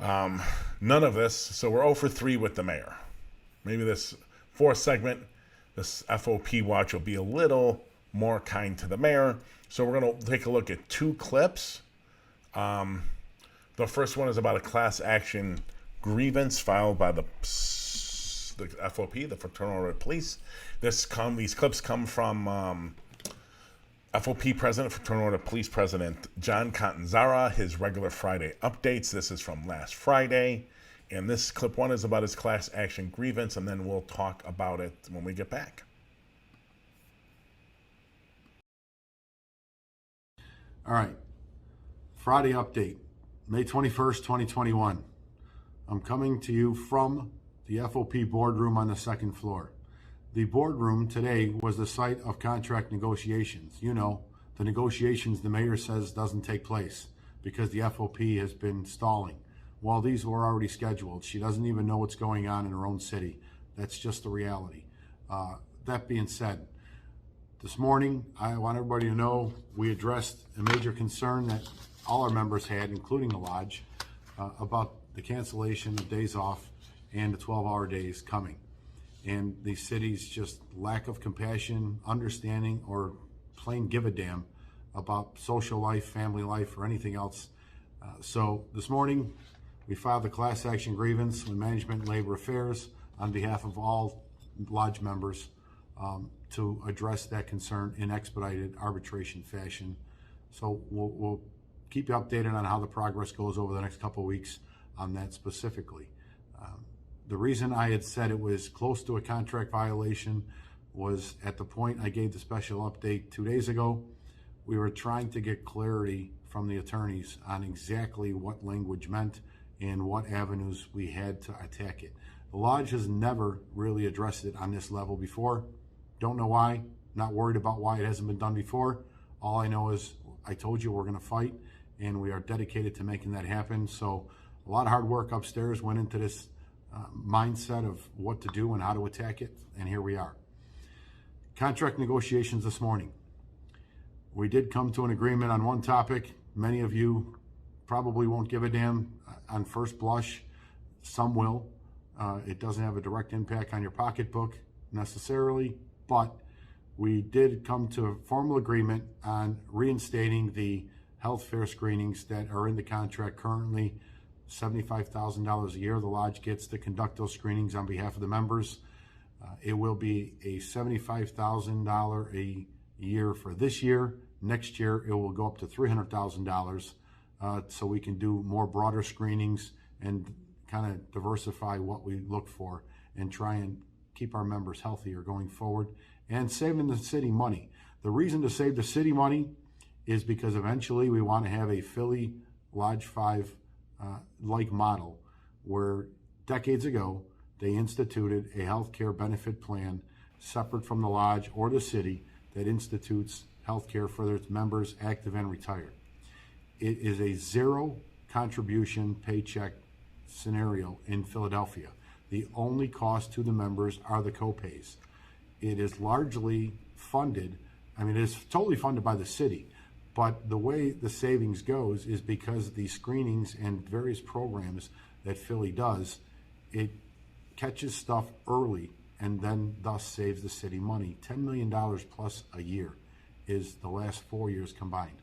None of this, so we're 0 for 3 with the mayor. Maybe this fourth segment, this FOP watch, will be a little more kind to the mayor. So we're going to take a look at two clips. The first one is about a class action grievance filed by the FOP, the Fraternal Police. These clips come from FOP President, Fraternal Police President John Catanzara, his regular Friday updates. This is from last Friday. And this clip one is about his class action grievance, and then we'll talk about it when we get back. All right. Friday update, May 21st, 2021. I'm coming to you from the FOP boardroom on the second floor. The boardroom today was the site of contract negotiations. You know, the negotiations the mayor says doesn't take place because the FOP has been stalling. Well, these were already scheduled. She doesn't even know what's going on in her own city. That's just the reality. That being said, this morning, I want everybody to know we addressed a major concern that all our members had, including the lodge, about the cancellation of days off and the 12-hour days coming. And the city's just lack of compassion, understanding, or plain give a damn about social life, family life, or anything else. So this morning, we filed a class action grievance with Management and Labor Affairs on behalf of all lodge members to address that concern in expedited arbitration fashion. So we'll keep you updated on how the progress goes over the next couple of weeks on that specifically. The reason I had said it was close to a contract violation was at the point I gave the special update 2 days ago. We were trying to get clarity from the attorneys on exactly what language meant and what avenues we had to attack it. The lodge has never really addressed it on this level before. Don't know why, not worried about why it hasn't been done before. All I know is I told you we're gonna fight and we are dedicated to making that happen. So a lot of hard work upstairs went into this mindset of what to do and how to attack it, and here we are. Contract negotiations this morning. We did come to an agreement on one topic. Many of you probably won't give a damn on first blush. Some will. It doesn't have a direct impact on your pocketbook necessarily, but we did come to a formal agreement on reinstating the health fair screenings that are in the contract currently. $75,000 a year the lodge gets to conduct those screenings on behalf of the members. It will be a $75,000 a year for this year. Next year, it will go up to $300,000 so we can do more broader screenings and kind of diversify what we look for and try and keep our members healthier going forward and saving the city money. The reason to save the city money is because eventually we want to have a Philly Lodge 5 like model where decades ago they instituted a healthcare benefit plan separate from the lodge or the city that institutes healthcare for its members, active and retired. It is a zero contribution paycheck scenario in Philadelphia. The only cost to the members are the copays. It is largely funded, it is totally funded by the city, but the way the savings goes is because the screenings and various programs that Philly does, it catches stuff early and then thus saves the city money. $10 million plus a year is the last 4 years combined.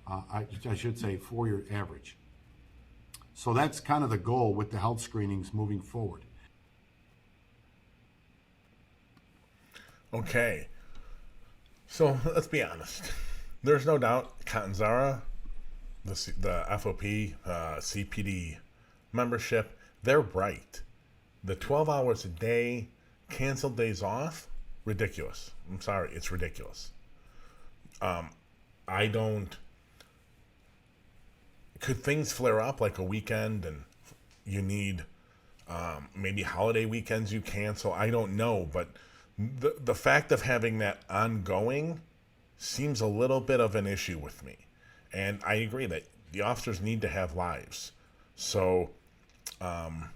I should say 4-year average. So that's kind of the goal with the health screenings moving forward. Okay, so let's be honest. There's no doubt Catanzara, the FOP, CPD membership, they're right. The 12 hours a day, canceled days off, ridiculous. I'm sorry, it's ridiculous. Could things flare up like a weekend and you need maybe holiday weekends you cancel? I don't know, but the fact of having that ongoing seems a little bit of an issue with me. And I agree that the officers need to have lives. So the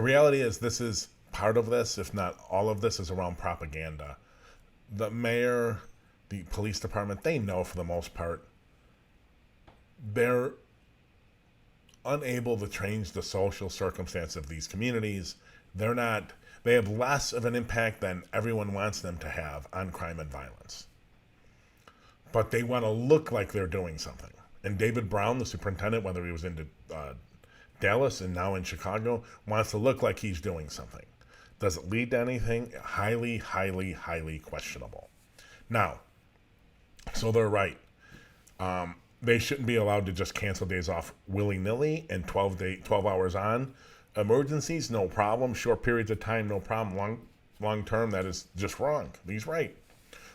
reality is this is part of this, if not all of this, is around propaganda. The mayor, the police department, they know for the most part. They're unable to change the social circumstance of these communities. They have less of an impact than everyone wants them to have on crime and violence. But they want to look like they're doing something. And David Brown, the superintendent, whether he was in Dallas and now in Chicago, wants to look like he's doing something. Does it lead to anything? Highly, highly, highly questionable. Now, so they're right. They shouldn't be allowed to just cancel days off willy-nilly and 12 hours on. Emergencies, no problem. Short periods of time, no problem. Long term, that is just wrong. He's right.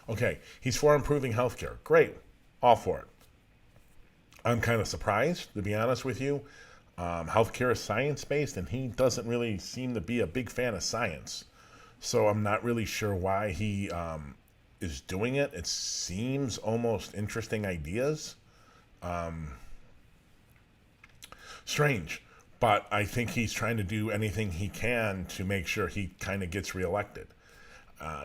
Okay, he's for improving healthcare. Great. All for it. I'm kind of surprised, to be honest with you. Healthcare is science-based, and he doesn't really seem to be a big fan of science. So I'm not really sure why he is doing it. It seems almost interesting ideas. Strange. But I think he's trying to do anything he can to make sure he kind of gets reelected.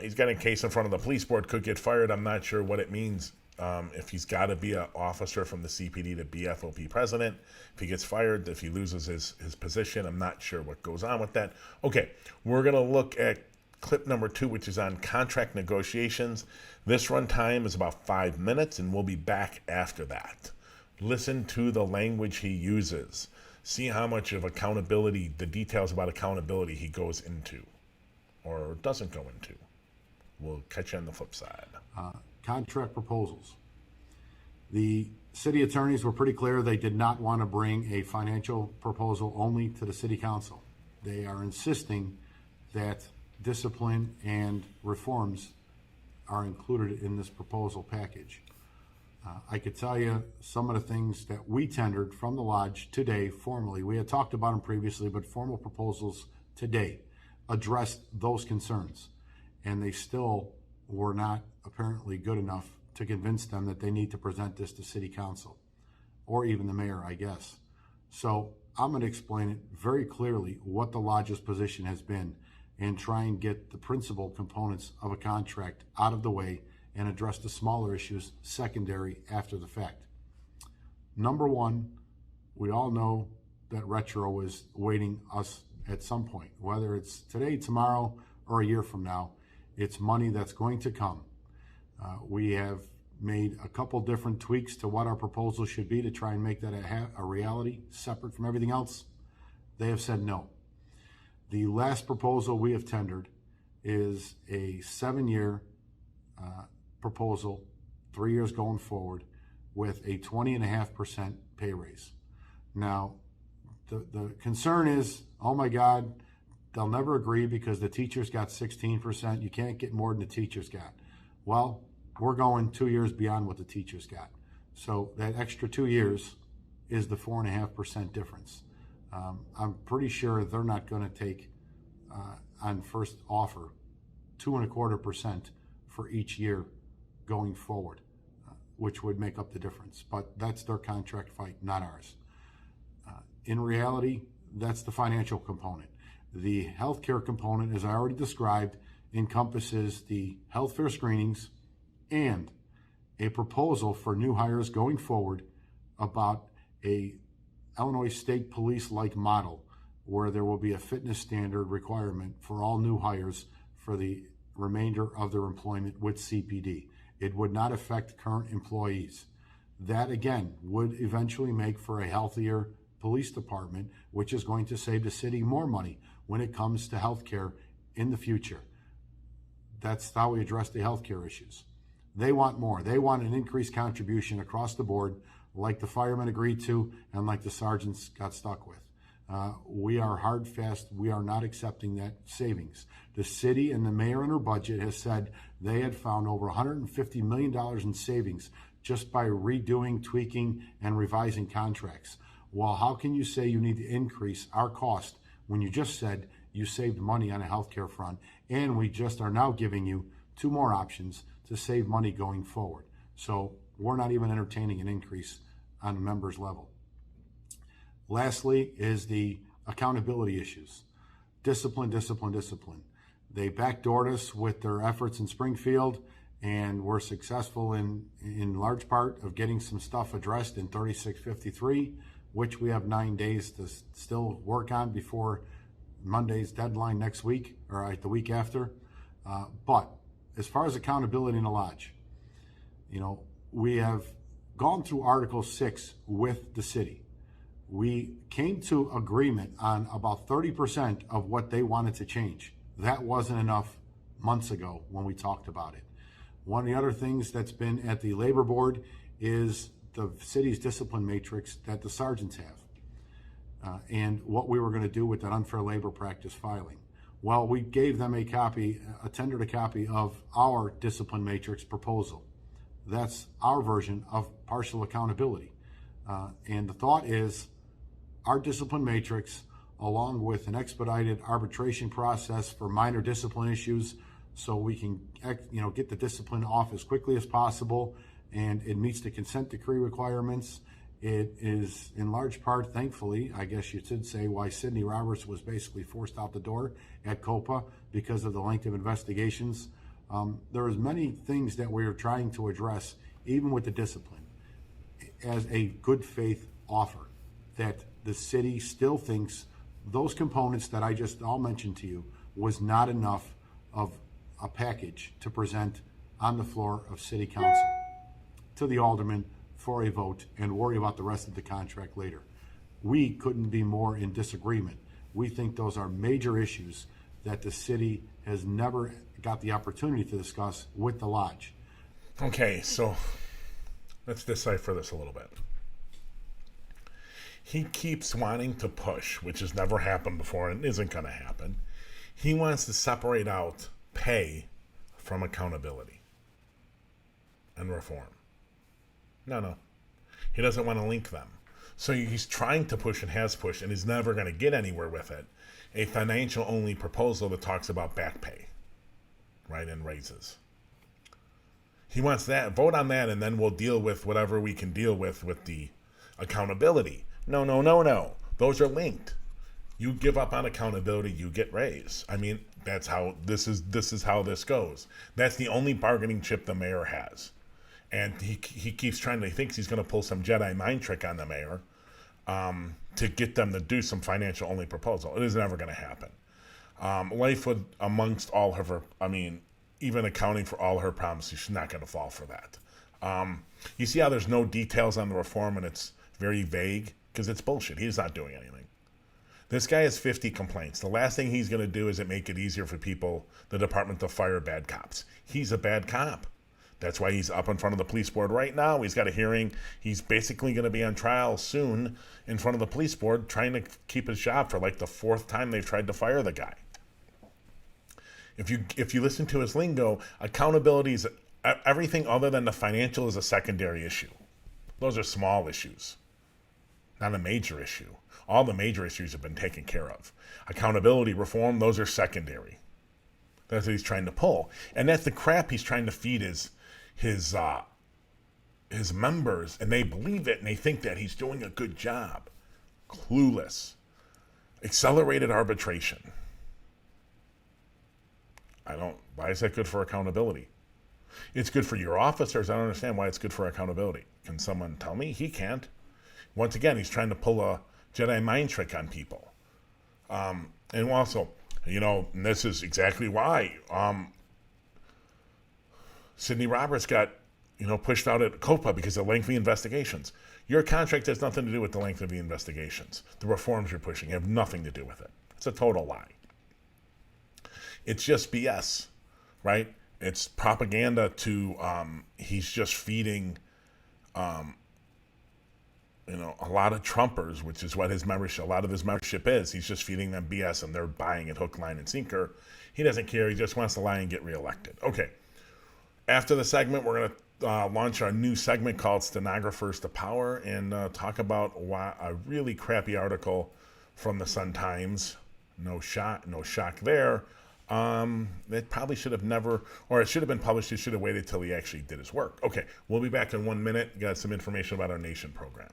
He's got a case in front of the police board, could get fired. I'm not sure what it means if he's got to be an officer from the CPD to be FOP president. If he gets fired, if he loses his position, I'm not sure what goes on with that. Okay, we're going to look at clip number 2, which is on contract negotiations. This run time is about 5 minutes, and we'll be back after that. Listen to the language he uses. See how much of accountability, the details about accountability he goes into or doesn't go into. We'll catch you on the flip side. Contract proposals. The city attorneys were pretty clear they did not want to bring a financial proposal only to the city council. They are insisting that discipline and reforms are included in this proposal package. I could tell you some of the things that we tendered from the lodge today formally. We had talked about them previously, but formal proposals today addressed those concerns. And they still were not apparently good enough to convince them that they need to present this to city council or even the mayor, I guess. So I'm going to explain it very clearly what the lodge's position has been and try and get the principal components of a contract out of the way and address the smaller issues secondary after the fact. Number one, we all know that retro is awaiting us at some point, whether it's today, tomorrow, or a year from now. It's money that's going to come. We have made a couple different tweaks to what our proposal should be to try and make that a reality separate from everything else. They have said no. The last proposal we have tendered is a 7-year proposal, 3 years going forward, with a 20.5% pay raise. Now, the concern is, oh my God, they'll never agree because the teachers got 16%. You can't get more than the teachers got. Well, we're going 2 years beyond what the teachers got. So that extra 2 years is the 4.5% difference. I'm pretty sure they're not going to take on first offer 2.25% for each year going forward, which would make up the difference. But that's their contract fight, not ours. In reality, that's the financial component. The healthcare component, as I already described, encompasses the health fair screenings and a proposal for new hires going forward about a Illinois State Police-like model where there will be a fitness standard requirement for all new hires for the remainder of their employment with CPD. It would not affect current employees. That, again, would eventually make for a healthier police department, which is going to save the city more money when it comes to healthcare in the future. That's how we address the healthcare issues. They want more. They want an increased contribution across the board, like the firemen agreed to and like the sergeants got stuck with. We are hard, fast. We are not accepting that savings. The city and the mayor in her budget has said they had found over $150 million in savings just by redoing, tweaking, and revising contracts. Well, how can you say you need to increase our cost when you just said you saved money on a healthcare front, and we just are now giving you 2 more options to save money going forward? So we're not even entertaining an increase on a members level. Lastly is the accountability issues. Discipline, discipline, discipline. They backdoored us with their efforts in Springfield, and were successful in large part of getting some stuff addressed in 3653. which we have 9 days to still work on before Monday's deadline next week, or the week after. But as far as accountability in the lodge, we have gone through Article 6 with the city. We came to agreement on about 30% of what they wanted to change. That wasn't enough months ago when we talked about it. One of the other things that's been at the labor board is the city's discipline matrix that the sergeants have, and what we were going to do with that unfair labor practice filing. Well, we gave them tendered a copy of our discipline matrix proposal. That's our version of partial accountability. And the thought is our discipline matrix, along with an expedited arbitration process for minor discipline issues, so we can get the discipline off as quickly as possible, and it meets the consent decree requirements. It is in large part, thankfully, I guess you should say, why Sidney Roberts was basically forced out the door at COPA because of the length of investigations. There is many things that we are trying to address, even with the discipline, as a good faith offer that the city still thinks those components that I just all mentioned to you was not enough of a package to present on the floor of city council to the aldermen for a vote and worry about the rest of the contract later. We couldn't be more in disagreement. We think those are major issues that the city has never got the opportunity to discuss with the lodge. Okay, so let's decipher this a little bit. He keeps wanting to push, which has never happened before and isn't going to happen. He wants to separate out pay from accountability and reform. No. He doesn't want to link them. So he's trying to push and has pushed and is never going to get anywhere with it. A financial-only proposal that talks about back pay, right, and raises. He wants that. Vote on that, and then we'll deal with whatever we can deal with the accountability. No. Those are linked. You give up on accountability, you get raised. I mean, that's how this is how this goes. That's the only bargaining chip the mayor has. And he keeps he thinks he's going to pull some Jedi mind trick on the mayor to get them to do some financial only proposal. It is never going to happen. Lightfoot, amongst all of her, even accounting for all her promises, she's not going to fall for that. You see how there's no details on the reform and it's very vague? Because it's bullshit. He's not doing anything. This guy has 50 complaints. The last thing he's going to do is make it easier for the department, to fire bad cops. He's a bad cop. That's why he's up in front of the police board right now. He's got a hearing. He's basically going to be on trial soon in front of the police board, trying to keep his job for like the 4th time they've tried to fire the guy. If you listen to his lingo, accountability is everything other than the financial is a secondary issue. Those are small issues, not a major issue. All the major issues have been taken care of. Accountability, reform, those are secondary. That's what he's trying to pull. And that's the crap he's trying to feed his members, and they believe it, and they think that he's doing a good job. Clueless. Accelerated arbitration. Why is that good for accountability? It's good for your officers. I don't understand why it's good for accountability. Can someone tell me? He can't. Once again, he's trying to pull a Jedi mind trick on people. And also, and this is exactly why Sidney Roberts got, pushed out at COPA because of lengthy investigations. Your contract has nothing to do with the length of the investigations. The reforms you're pushing have nothing to do with it. It's a total lie. It's just BS, right? It's propaganda he's just feeding, a lot of Trumpers, which is what a lot of his membership is. He's just feeding them BS and they're buying it hook, line, and sinker. He doesn't care. He just wants to lie and get reelected. Okay. After the segment, we're going to launch our new segment called Stenographers to Power and talk about a really crappy article from the Sun-Times. No shock there. It probably should have never, or it should have been published. He should have waited till he actually did his work. Okay, we'll be back in 1 minute. Got some information about our Nation program.